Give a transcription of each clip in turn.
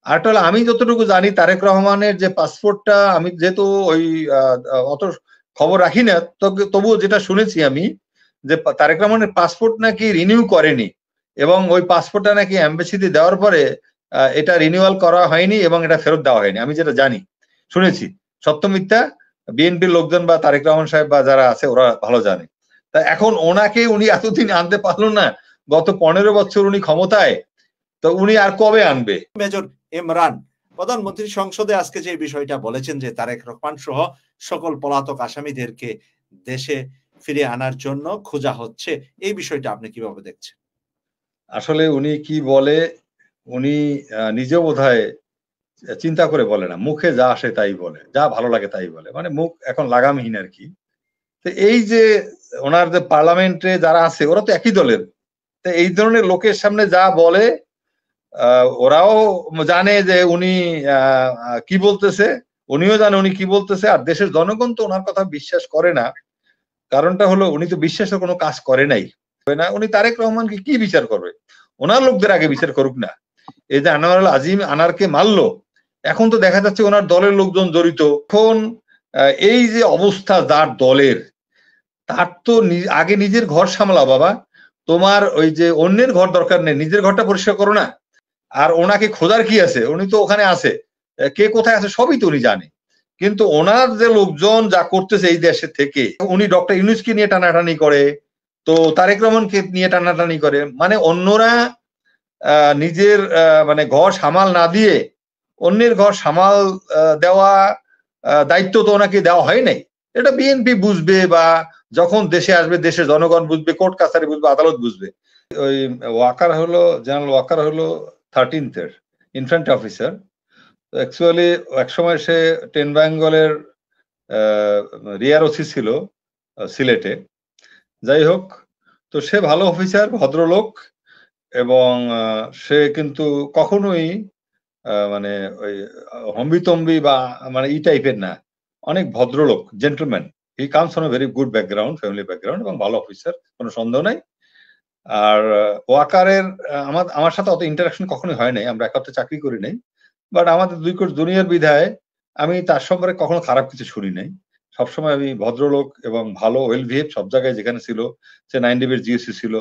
আরেকটা হলো, আমি যতটুকু জানি তারেক রহমানের যে পাসপোর্টটা, আমি যেহেতু ওই অত খবর রাখি না, তবুও যেটা শুনেছি আমি, যে তারেক রহমানের পাসপোর্ট নাকি রিনিউ করেনি, এবং ওই পাসপোর্টটা নাকি এমবাসিতে দেওয়ার পরে এটা রিনিউয়াল করা হয়নি এবং এটা ফেরত দেওয়া হয়নি, আমি যেটা জানি, শুনেছি। সত্য মিথ্যা বিএনপির লোকজন বা তারেক রহমান সাহেব বা যারা আছে ওরা ভালো জানে। তা এখন ওনাকে উনি এতদিন আনতে পারলো না, গত 15 বছর উনি ক্ষমতায়, তো উনি আর কবে আনবে? মেজর ইমরান প্রধানমন্ত্রী সংসদে আজকে যে বিষয়টা বলেছেন যে তারেক রহমান সহ সকল পলাতক আসামিদেরকে দেশে ফিরে আনার জন্য খোঁজা হচ্ছে, এই বিষয়টা আপনি কিভাবে দেখছেন? আসলে উনি কি বলে, উনি নিজেও বোধহয় চিন্তা করে বলে না, মুখে যা আসে তাই বলে, যা ভালো লাগে তাই বলে, মানে মুখ এখন লাগামহীন আর কি। তো এই যে ওনার যে পার্লামেন্টে যারা আছে ওরা তো একই দলের, তো এই ধরনের লোকের সামনে যা বলে ওরাও জানে যে উনি কি বলতেছে, উনিও জানে উনি কি বলতেছে, আর দেশের জনগণ তো ওনার কথা বিশ্বাস করে না। কারণটা হলো উনি তো বিশ্বাসের কোনো কাজ করে নাই না। উনি তারেক রহমানকে কি বিচার করবে? ওনার লোকদের আগে বিচার করুক না। এই যে আনোয়ারুল আজিম আনারকে মারলো, এখন তো দেখা যাচ্ছে ওনার দলের লোকজন জড়িত। এখন এই যে অবস্থা যার দলের, তার তো আগে নিজের ঘর সামলাও বাবা, তোমার ওই যে অন্যের ঘর দরকার নেই, নিজের ঘরটা পরিষ্কার করো না। আর ওনাকে খোঁজার কি আছে, উনি তো ওখানে আছে, কে কোথায় আছে সবই তো উনি জানে। কিন্তু ওনার যে লোকজন যা করতেছে এই দেশে থেকে, উনি ডক্টর ইউনূসকে নিয়ে টানাটানি করে, তো তারেক রহমানকে নিয়ে টানাটানি করে, মানে অন্যরা নিজের মানে ঘর সামাল না দিয়ে অন্যের ঘর সামাল দেওয়া দায়িত্ব তো ওনাকে দেওয়া হয় নাই। এটা বিএনপি বুঝবে, বা যখন দেশে আসবে দেশের জনগণ বুঝবে, কোর্ট কাছারি বুঝবে, আদালত বুঝবে। ওই ওয়াকার হলো, জেনারেল ওয়াকার হলো 13th ইনফ্যান্ট অফিসার। অ্যাকচুয়ালি একসময় সে 10 বেঙ্গলের রিয়ার ওসি ছিল সিলেটে। যাই হোক, তো সে ভালো অফিসার, ভদ্রলোক, এবং সে কিন্তু কখনোই মানে ওই হম্বিতম্বি বা মানে ই টাইপের না, অনেক ভদ্রলোক, gentleman. He comes from a very good background, family background, এবং ভালো অফিসার, কোনো সন্দেহ নাই। আর ওয়াকারের আমার সাথে অত ইন্টারাকশন কখনোই হয় নাই, আমরা একত্রে চাকরি করি নাই, বাট আমাদের 2 কোষ দুনিয়ার বিধায় আমি তার সম্পর্কে কখনো খারাপ কিছু শুনি নাই। সবসময় আমি ভদ্রলোক এবং ভালো, ওয়েল বিহেভ সব জায়গায় যেখানে ছিল। সে 9 ডিবির জিওসি ছিল,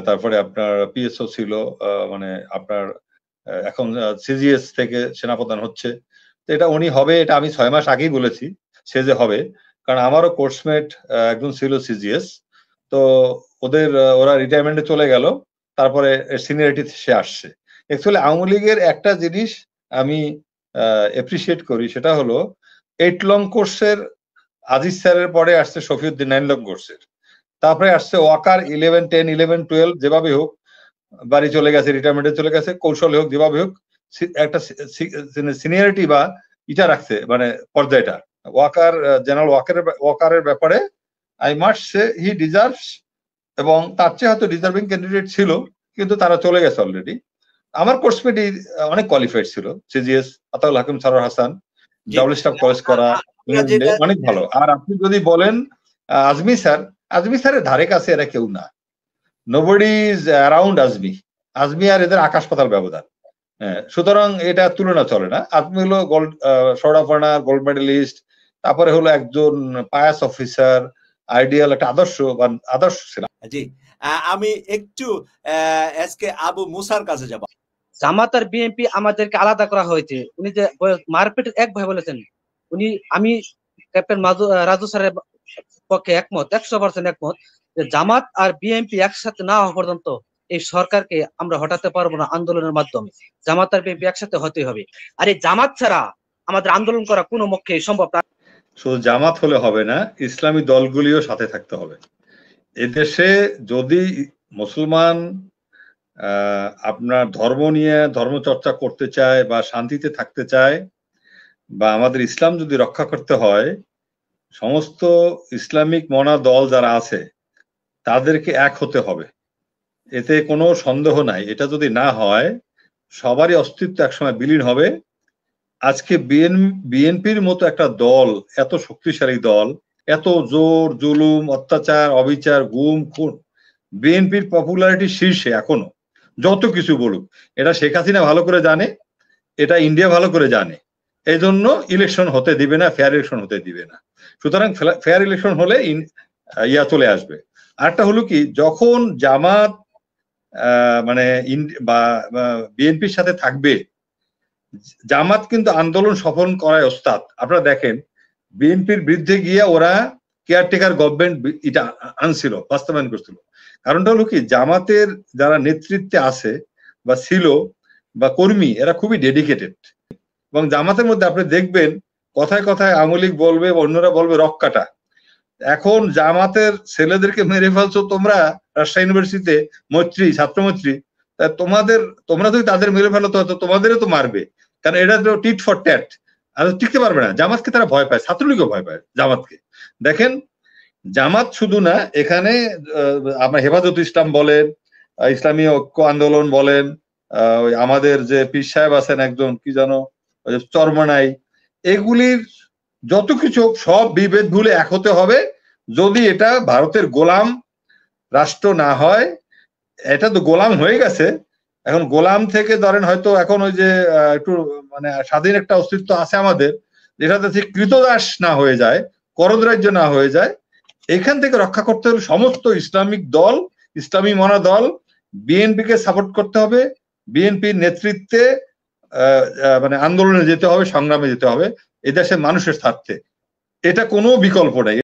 তারপরে আপনার পিএসও ছিল, মানে আপনার এখন সিজিএস থেকে সেনাপ্রধান হচ্ছে। তো এটা উনি হবে, এটা আমি 6 মাস আগেই বলেছি সে যে হবে, কারণ আমারও কোর্সমেট একজন ছিল সিজিএস। তো ওদের ওরা রিটায়ারমেন্টে চলে গেল, তারপরে সিনিয়রিটি সে আসছে। অ্যাকচুয়ালি আওয়ামী লীগের একটা জিনিস আমি এপ্রিসিয়েট করি, সেটা হলো 8 লং কোর্সের আজিজ স্যারের পরে আসছে শফিউদ্দিন 9 লং কোর্সের, তারপরে আসছে ওয়াকার 11, 10, 11, 12, যেভাবে হোক বাড়ি চলে গেছে, রিটায়ারমেন্টে চলে গেছে, কৌশলে হোক যেভাবে হোক একটা সিনিয়রিটি বা ইটা রাখছে, মানে পর্যায়টা। ওয়াকার, জেনারেল ওয়াকারের ব্যাপারে I must say he deserves, এবং তার চেয়ে হয়তো ডিজার্ভিং ক্যান্ডিডেট ছিল, কিন্তু তারা চলে গেছে অলরেডি। আমার কোর্সমেটই অনেক কোয়ালিফাইড ছিল, CGS, Ataul Hakim Sarwar Hasan, double staff college করা, অনেক ভালো। আর আপনি যদি বলেন আজমি স্যার, আজমি স্যারের ধারে কাছে এরা কেউ না, nobody is around Azmi. Azmi আর এদের আকাশ পাতাল ব্যবধান। সুতরাং এটা তুলনা চলে না। আজমি হলো gold sword of honour, gold medallist, তারপরে হলো একজন পায়াস অফিসার, আইডিয়াল একটা আদর্শ ছিল। জি, আমি একটু আজকে আবু মুসার কাছে যাব। জামাত আর বিএনপি আমাদেরকে আলাদা করা হয়েছে। উনি যে মারপিটের এক ভাই বলেছেন, উনি, আমি ক্যাপ্টেন রাজু স্যারের পক্ষে একমত, 100% একমত, যে জামাত আর বিএনপি একসাথে না হওয়া পর্যন্ত এই সরকারকে আমরা হটাতে পারবো না আন্দোলনের মাধ্যমে। জামাত আর বিএনপি একসাথে হতে হবে, আর এই জামাত ছাড়া আমাদের আন্দোলন করা কোনো পক্ষে সম্ভব না। শুধু জামাত হলে হবে না, ইসলামী দলগুলিও সাথে থাকতে হবে। এদেশে যদি মুসলমান আপনার ধর্ম নিয়ে ধর্মচর্চা করতে চায় বা শান্তিতে থাকতে চায়, বা আমাদের ইসলাম যদি রক্ষা করতে হয়, সমস্ত ইসলামিক মনা দল যারা আছে তাদেরকে এক হতে হবে, এতে কোনো সন্দেহ নাই। এটা যদি না হয় সবারই অস্তিত্ব একসময় বিলীন হবে। আজকে বিএনপির মতো একটা দল, এত শক্তিশালী দল, এত জোর জুলুম অত্যাচার অবিচার গুম খুন, বিএনপির পপুলারিটি শীর্ষে এখনো, যত কিছু বলুক। এটা শেখ হাসিনা ভালো করে জানে, এটা ইন্ডিয়া ভালো করে জানে, এই জন্য ইলেকশন হতে দিবে না, ফেয়ার ইলেকশন হতে দিবে না। সুতরাং ফেয়ার ইলেকশন হলে ইয়া চলে আসবে। আরেকটা হলো কি, যখন জামাত মানে বা বিএনপির সাথে থাকবে, জামাত কিন্তু আন্দোলন সফল করায় ওস্তাদ। আপনারা দেখেন বিএনপির বিরুদ্ধে গিয়ে ওরা কেয়ারটেকার গভর্নমেন্ট এটা আনছিল, বাস্তবায়ন করছিল। কারণটা হলো কি, জামাতের যারা নেতৃত্বে আছে বা ছিল বা কর্মী, এরা খুবই ডেডিকেটেড। এবং জামাতের মধ্যে আপনি দেখবেন কথায় কথায় আওয়ামী লীগ বলবে, অন্যরা বলবে রক কাটা। এখন জামাতের ছেলেদেরকে মেরে ফেলছো তোমরা রাজশাহী ইউনিভার্সিটিতে, মৈত্রী, ছাত্র মৈত্রী, তোমরা যদি তাদের মেরে ফেলো তো তোমাদেরও তো মারবে, কারণ এটা তো টিট ফর ট্যাট। আর টিকতে পারবে না। জামাতকে তারা ভয় পায়, ছাত্রলীগও ভয় পায় জামাতকে। দেখেন জামাত শুধু না, এখানে আপনার হেফাজত ইসলাম বলেন, ইসলামী ঐক্য আন্দোলন বলেন, আমাদের যে পীর সাহেব আছেন একজন, কি যেন চরমনাই, এগুলির যত কিছু সব বিভেদ ভুলে এক হতে হবে। যদি এটা ভারতের গোলাম রাষ্ট্র না হয়, এটা তো গোলাম হয়ে গেছে, এখন গোলাম থেকে ধরেন হয়তো এখন ওই যে একটু মানে স্বাধীন একটা অস্তিত্ব আছে আমাদের, যেটাতে ঠিক কৃতদাস না হয়ে যায়, করদরাজ্য না হয়ে যায়, এখান থেকে রক্ষা করতে হলে সমস্ত ইসলামিক দল, ইসলামী মনা দল বিএনপিকে সাপোর্ট করতে হবে, বিএনপির নেতৃত্বে মানে আন্দোলনে যেতে হবে, সংগ্রামে যেতে হবে এদেশের মানুষের স্বার্থে। এটা কোনো বিকল্প নাই।